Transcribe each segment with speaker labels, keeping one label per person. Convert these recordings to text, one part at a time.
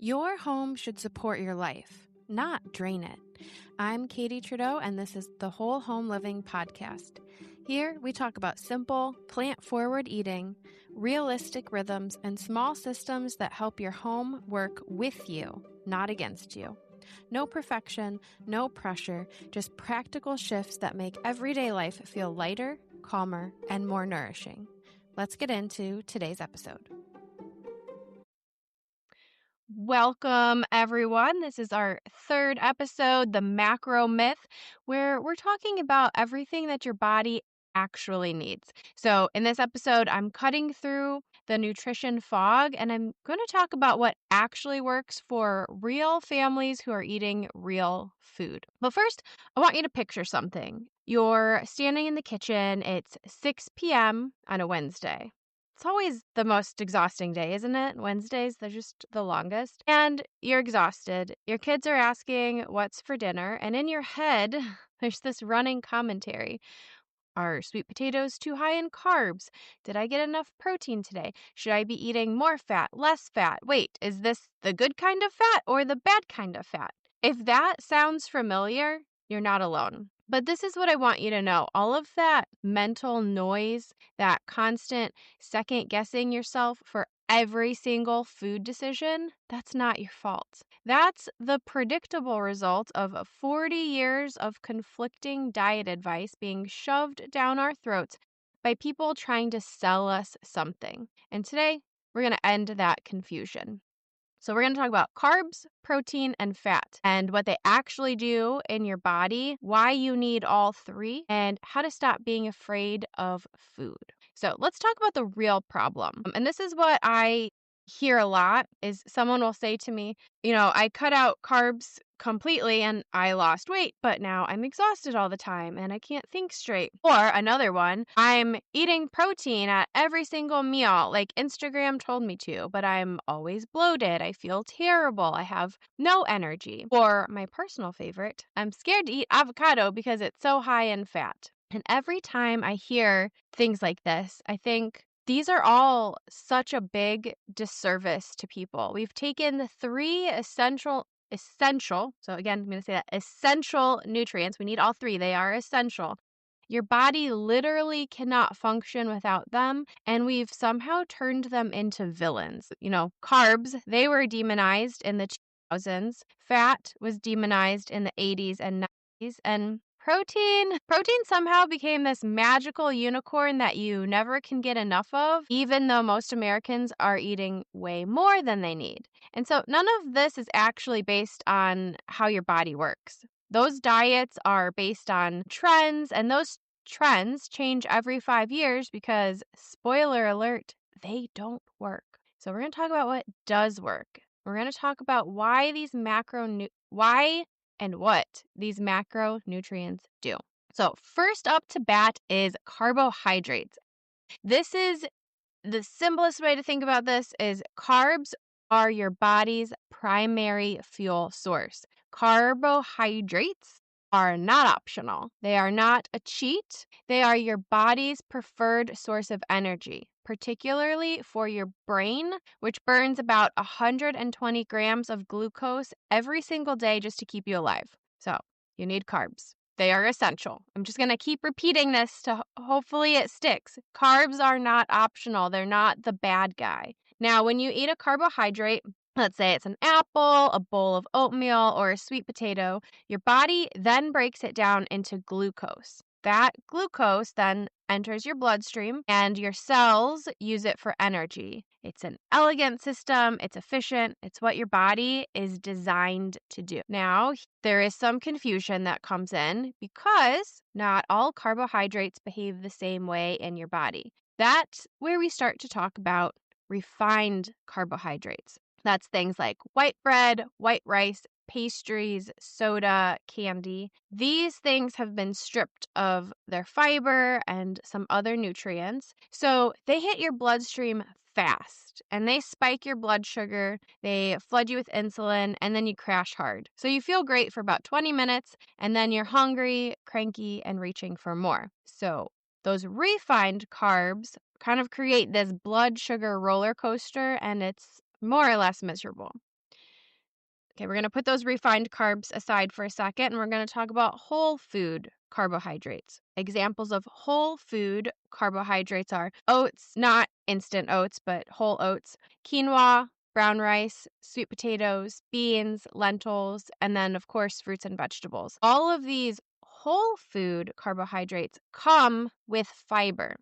Speaker 1: Your home should support your life, not drain it. I'm Katie Trudeau, and this is the Whole Home Living Podcast. Here, we talk about simple, plant forward eating, realistic rhythms, and small systems that help your home work with you, not against you. No perfection, no pressure, just practical shifts that make everyday life feel lighter, calmer, and more nourishing. Let's get into today's episode. Welcome, everyone. This is our third episode, The Macro Myth, where we're talking about everything that your body actually needs. So, in this episode, I'm cutting through the nutrition fog and I'm going to talk about what actually works for real families who are eating real food. But first, I want you to picture something. You're standing in the kitchen, it's 6 p.m. on a Wednesday. It's always the most exhausting day, isn't it? Wednesdays, they're just the longest. And you're exhausted. Your kids are asking what's for dinner. And in your head, there's this running commentary. Are sweet potatoes too high in carbs? Did I get enough protein today? Should I be eating more fat, less fat? Wait, is this the good kind of fat or the bad kind of fat? If that sounds familiar, you're not alone. But this is what I want you to know. All of that mental noise, that constant second guessing yourself for every single food decision, that's not your fault. That's the predictable result of 40 years of conflicting diet advice being shoved down our throats by people trying to sell us something. And today, we're going to end that confusion. So we're going to talk about carbs, protein, and fat, and what they actually do in your body, why you need all three, and how to stop being afraid of food. So let's talk about the real problem. And this is what I hear a lot is someone will say to me, I cut out carbs completely and I lost weight, but now I'm exhausted all the time and I can't think straight. Or another one, I'm eating protein at every single meal, like Instagram told me to, but I'm always bloated. I feel terrible. I have no energy. Or my personal favorite, I'm scared to eat avocado because it's so high in fat. And every time I hear things like this, I think, these are all such a big disservice to people. We've taken the three essential, so again, I'm going to say that, essential nutrients. We need all three. They are essential. Your body literally cannot function without them, and we've somehow turned them into villains. Carbs, they were demonized in the 2000s. Fat was demonized in the 80s and 90s, and Protein somehow became this magical unicorn that you never can get enough of, even though most Americans are eating way more than they need. And so none of this is actually based on how your body works. Those diets are based on trends, and those trends change every 5 years because, spoiler alert, they don't work. So we're going to talk about what does work. We're going to talk about why these and what these macronutrients do. So first up to bat is carbohydrates. This is the simplest way to think about this is carbs are your body's primary fuel source. Carbohydrates are not optional. They are not a cheat. They are your body's preferred source of energy, particularly for your brain, which burns about 120 grams of glucose every single day just to keep you alive. So you need carbs. They are essential. I'm just going to keep repeating this to hopefully it sticks. Carbs are not optional. They're not the bad guy. Now, when you eat a carbohydrate, let's say it's an apple, a bowl of oatmeal, or a sweet potato, your body then breaks it down into glucose. That glucose then enters your bloodstream and your cells use it for energy. It's an elegant system, it's efficient, it's what your body is designed to do. Now, there is some confusion that comes in because not all carbohydrates behave the same way in your body. That's where we start to talk about refined carbohydrates. That's things like white bread, white rice, pastries, soda, candy. These things have been stripped of their fiber and some other nutrients. So they hit your bloodstream fast and they spike your blood sugar, they flood you with insulin, and then you crash hard. So you feel great for about 20 minutes and then you're hungry, cranky, and reaching for more. So those refined carbs kind of create this blood sugar roller coaster and it's more or less miserable. Okay, we're going to put those refined carbs aside for a second, and we're going to talk about whole food carbohydrates. Examples of whole food carbohydrates are oats, not instant oats, but whole oats, quinoa, brown rice, sweet potatoes, beans, lentils, and then, of course, fruits and vegetables. All of these whole food carbohydrates come with fiber.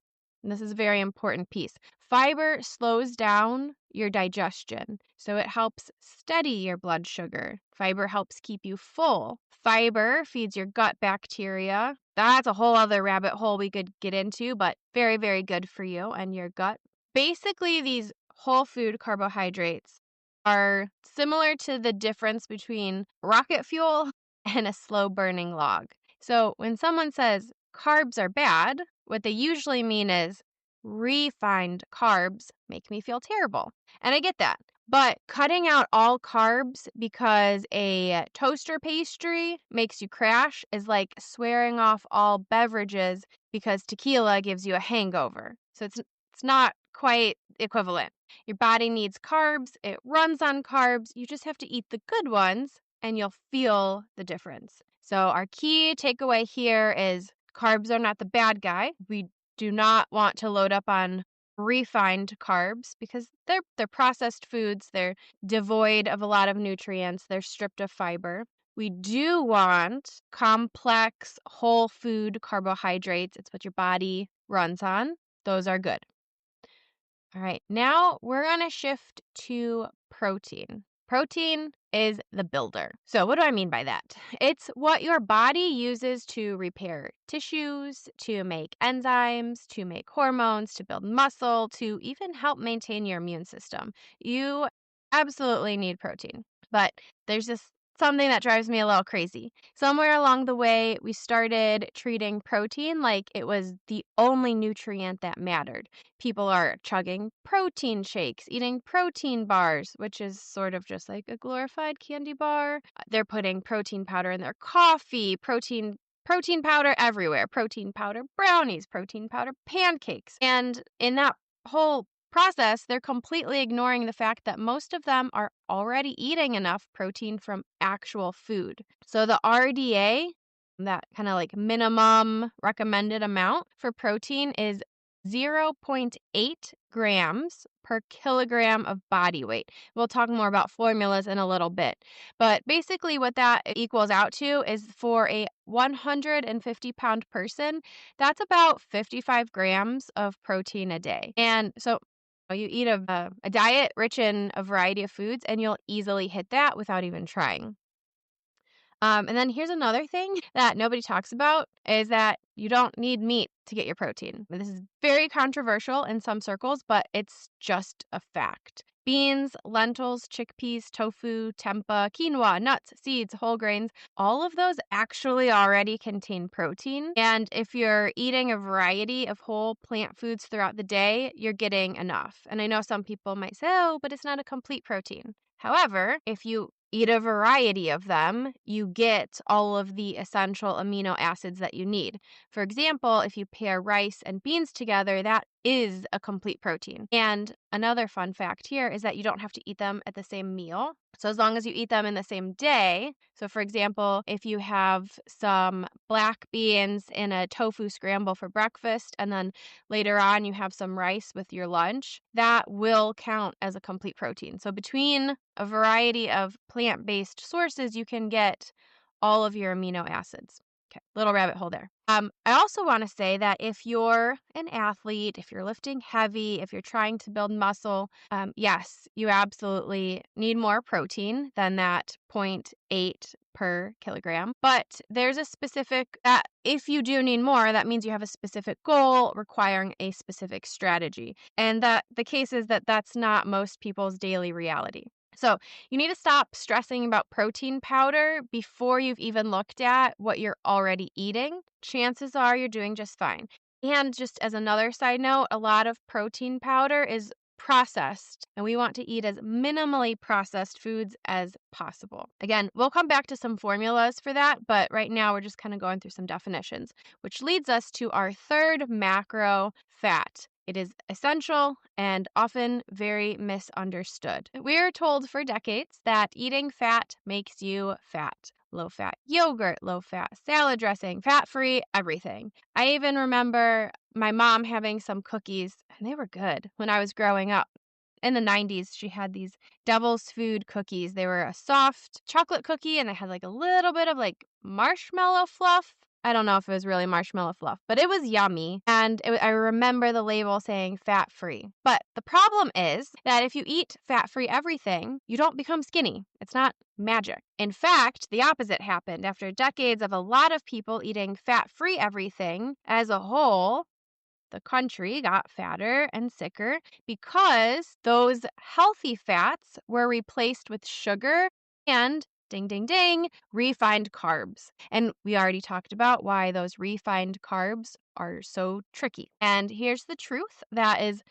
Speaker 1: And this is a very important piece. Fiber slows down your digestion, so it helps steady your blood sugar. Fiber helps keep you full. Fiber feeds your gut bacteria. That's a whole other rabbit hole we could get into, but very, very good for you and your gut. Basically, these whole food carbohydrates are similar to the difference between rocket fuel and a slow burning log. So when someone says carbs are bad, what they usually mean is refined carbs make me feel terrible. And I get that. But cutting out all carbs because a toaster pastry makes you crash is like swearing off all beverages because tequila gives you a hangover. So it's not quite equivalent. Your body needs carbs. It runs on carbs. You just have to eat the good ones and you'll feel the difference. So our key takeaway here is carbs are not the bad guy. We do not want to load up on refined carbs because they're processed foods. They're devoid of a lot of nutrients. They're stripped of fiber. We do want complex whole food carbohydrates. It's what your body runs on. Those are good. All right, now we're going to shift to protein. Protein is the builder. So what do I mean by that? It's what your body uses to repair tissues, to make enzymes, to make hormones, to build muscle, to even help maintain your immune system. You absolutely need protein. But there's just something that drives me a little crazy. Somewhere along the way, we started treating protein like it was the only nutrient that mattered. People are chugging protein shakes, eating protein bars, which is sort of just like a glorified candy bar. They're putting protein powder in their coffee, protein powder everywhere, protein powder brownies, protein powder pancakes. And in that whole process, they're completely ignoring the fact that most of them are already eating enough protein from actual food. So the RDA, that kind of like minimum recommended amount for protein, is 0.8 grams per kilogram of body weight. We'll talk more about formulas in a little bit. But basically what that equals out to is for a 150-pound person, that's about 55 grams of protein a day. And so you eat a diet rich in a variety of foods, and you'll easily hit that without even trying. And then here's another thing that nobody talks about is that you don't need meat to get your protein. This is very controversial in some circles, but it's just a fact. Beans, lentils, chickpeas, tofu, tempeh, quinoa, nuts, seeds, whole grains, all of those actually already contain protein. And if you're eating a variety of whole plant foods throughout the day, you're getting enough. And I know some people might say, oh, but it's not a complete protein. However, if you eat a variety of them, you get all of the essential amino acids that you need. For example, if you pair rice and beans together, that is a complete protein. And another fun fact here is that you don't have to eat them at the same meal. So as long as you eat them in the same day, so for example, if you have some black beans in a tofu scramble for breakfast and then later on you have some rice with your lunch, that will count as a complete protein. So between a variety of plant-based sources, you can get all of your amino acids. Okay, little rabbit hole there. I also want to say that if you're an athlete, if you're lifting heavy, if you're trying to build muscle, yes, you absolutely need more protein than that 0.8 per kilogram. But there's a specific, if you do need more, that means you have a specific goal requiring a specific strategy. And that the case is that that's not most people's daily reality. So you need to stop stressing about protein powder before you've even looked at what you're already eating. Chances are you're doing just fine. And just as another side note, a lot of protein powder is processed, and we want to eat as minimally processed foods as possible. Again, we'll come back to some formulas for that, but right now we're just kind of going through some definitions, which leads us to our third macro, fat. It is essential and often very misunderstood. We are told for decades that eating fat makes you fat. Low fat yogurt, low fat salad dressing, fat free, everything. I even remember my mom having some cookies, and they were good when I was growing up. In the 90s, she had these Devil's Food cookies. They were a soft chocolate cookie and they had like a little bit of like marshmallow fluff. I don't know if it was really marshmallow fluff, but it was yummy. And I remember the label saying fat free. But the problem is that if you eat fat free everything, you don't become skinny. It's not magic. In fact, the opposite happened. After decades of a lot of people eating fat free everything as a whole, the country got fatter and sicker because those healthy fats were replaced with sugar and, ding, ding, ding, refined carbs. And we already talked about why those refined carbs are so tricky. And here's the truth that is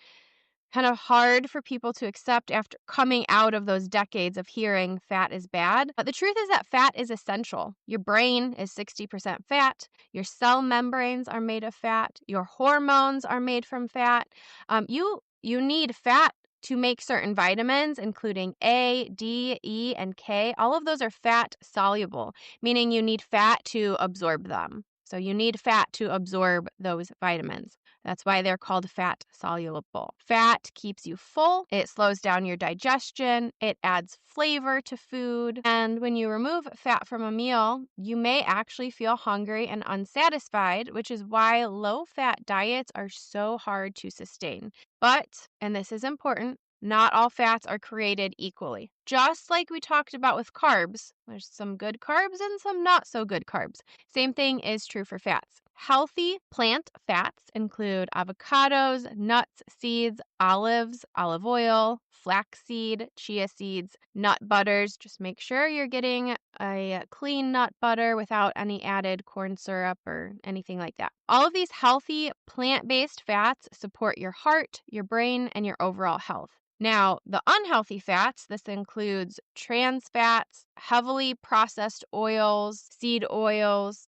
Speaker 1: kind of hard for people to accept after coming out of those decades of hearing fat is bad. But the truth is that fat is essential. Your brain is 60% fat. Your cell membranes are made of fat. Your hormones are made from fat. You need fat to make certain vitamins, including A, D, E, and K. All of those are fat soluble, meaning you need fat to absorb them. So you need fat to absorb those vitamins. That's why they're called fat soluble. Fat keeps you full. It slows down your digestion. It adds flavor to food. And when you remove fat from a meal, you may actually feel hungry and unsatisfied, which is why low-fat diets are so hard to sustain. But, and this is important, not all fats are created equally. Just like we talked about with carbs, there's some good carbs and some not so good carbs. Same thing is true for fats. Healthy plant fats include avocados, nuts, seeds, olives, olive oil, flaxseed, chia seeds, nut butters. Just make sure you're getting a clean nut butter without any added corn syrup or anything like that. All of these healthy plant-based fats support your heart, your brain, and your overall health. Now, the unhealthy fats, this includes trans fats, heavily processed oils, seed oils.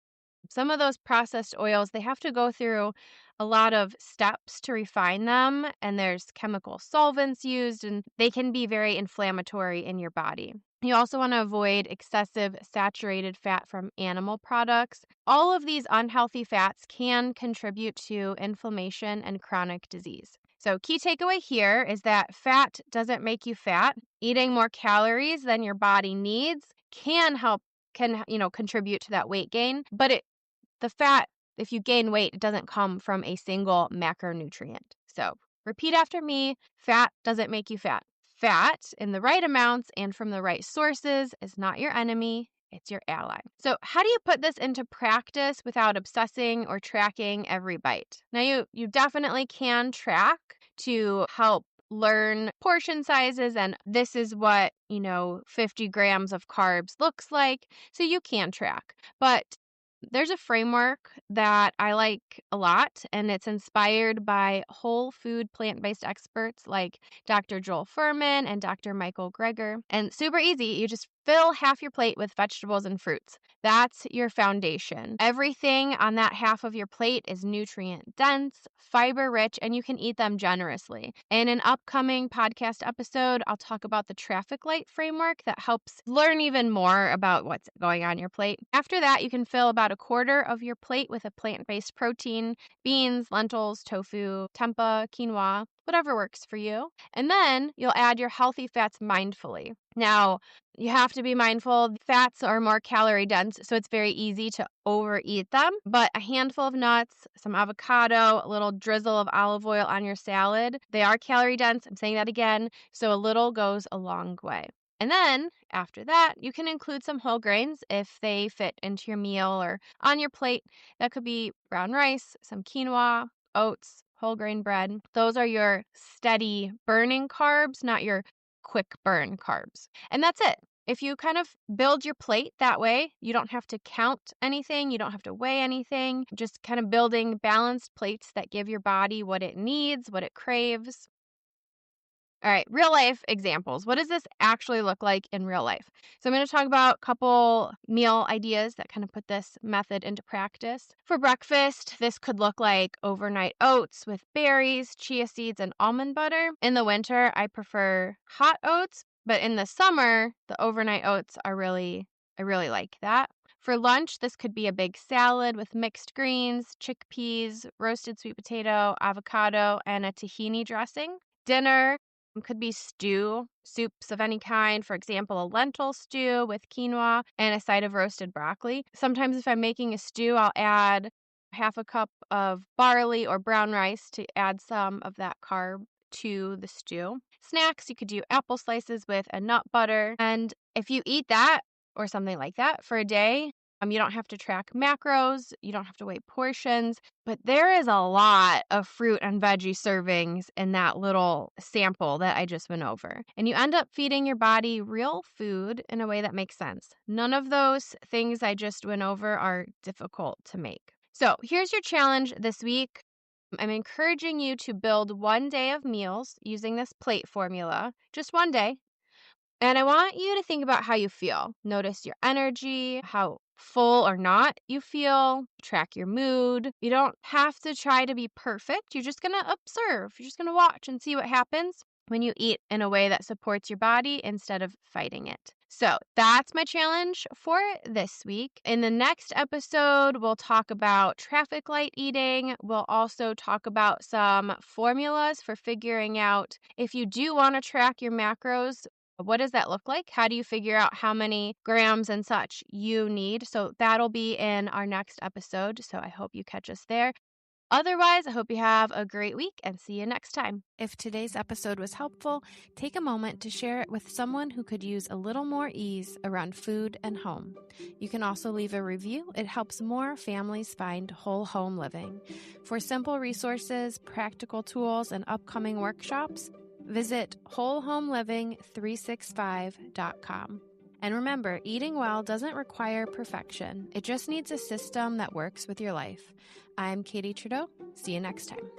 Speaker 1: Some of those processed oils, they have to go through a lot of steps to refine them, and there's chemical solvents used, and they can be very inflammatory in your body. You also want to avoid excessive saturated fat from animal products. All of these unhealthy fats can contribute to inflammation and chronic disease. So key takeaway here is that fat doesn't make you fat. Eating more calories than your body needs can contribute to that weight gain, but the fat, if you gain weight, it doesn't come from a single macronutrient. So repeat after me, fat doesn't make you fat. Fat in the right amounts and from the right sources is not your enemy. It's your ally. So how do you put this into practice without obsessing or tracking every bite? Now, you definitely can track to help learn portion sizes, and this is what, 50 grams of carbs looks like. So you can track. But there's a framework that I like a lot, and it's inspired by whole food plant-based experts like Dr. Joel Furman and Dr. Michael Greger. And super easy, you just fill half your plate with vegetables and fruits. That's your foundation. Everything on that half of your plate is nutrient dense, fiber rich, and you can eat them generously. In an upcoming podcast episode, I'll talk about the traffic light framework that helps learn even more about what's going on your plate. After that, you can fill about a quarter of your plate with a plant-based protein, beans, lentils, tofu, tempeh, quinoa, whatever works for you. And then you'll add your healthy fats mindfully. Now, you have to be mindful. Fats are more calorie dense, so it's very easy to overeat them. But a handful of nuts, some avocado, a little drizzle of olive oil on your salad, they are calorie dense. I'm saying that again. So a little goes a long way. And then after that, you can include some whole grains if they fit into your meal or on your plate. That could be brown rice, some quinoa, oats, whole grain bread. Those are your steady burning carbs, not your quick burn carbs. And that's it. If you kind of build your plate that way, you don't have to count anything, you don't have to weigh anything, just kind of building balanced plates that give your body what it needs, what it craves. All right, real life examples. What does this actually look like in real life? So, I'm going to talk about a couple meal ideas that kind of put this method into practice. For breakfast, this could look like overnight oats with berries, chia seeds, and almond butter. In the winter, I prefer hot oats, but in the summer, the overnight oats I really like that. For lunch, this could be a big salad with mixed greens, chickpeas, roasted sweet potato, avocado, and a tahini dressing. Dinner could be soups of any kind. For example, a lentil stew with quinoa and a side of roasted broccoli. Sometimes if I'm making a stew, I'll add half a cup of barley or brown rice to add some of that carb to the stew. Snacks, you could do apple slices with a nut butter. And if you eat that or something like that for a day, you don't have to track macros, you don't have to weigh portions, but there is a lot of fruit and veggie servings in that little sample that I just went over. And you end up feeding your body real food in a way that makes sense. None of those things I just went over are difficult to make. So here's your challenge this week. I'm encouraging you to build one day of meals using this plate formula, just one day. And I want you to think about how you feel. Notice your energy, how full or not you feel, track your mood. You don't have to try to be perfect. You're just going to observe. You're just going to watch and see what happens when you eat in a way that supports your body instead of fighting it. So that's my challenge for this week. In the next episode, we'll talk about traffic light eating. We'll also talk about some formulas for figuring out if you do want to track your macros. What does that look like? How do you figure out how many grams and such you need? So that'll be in our next episode. So I hope you catch us there. Otherwise, I hope you have a great week and see you next time.
Speaker 2: If today's episode was helpful, take a moment to share it with someone who could use a little more ease around food and home. You can also leave a review. It helps more families find whole home living. For simple resources, practical tools, and upcoming workshops, visit wholehomeliving365.com. And remember, eating well doesn't require perfection. It just needs a system that works with your life. I'm Katie Trudeau. See you next time.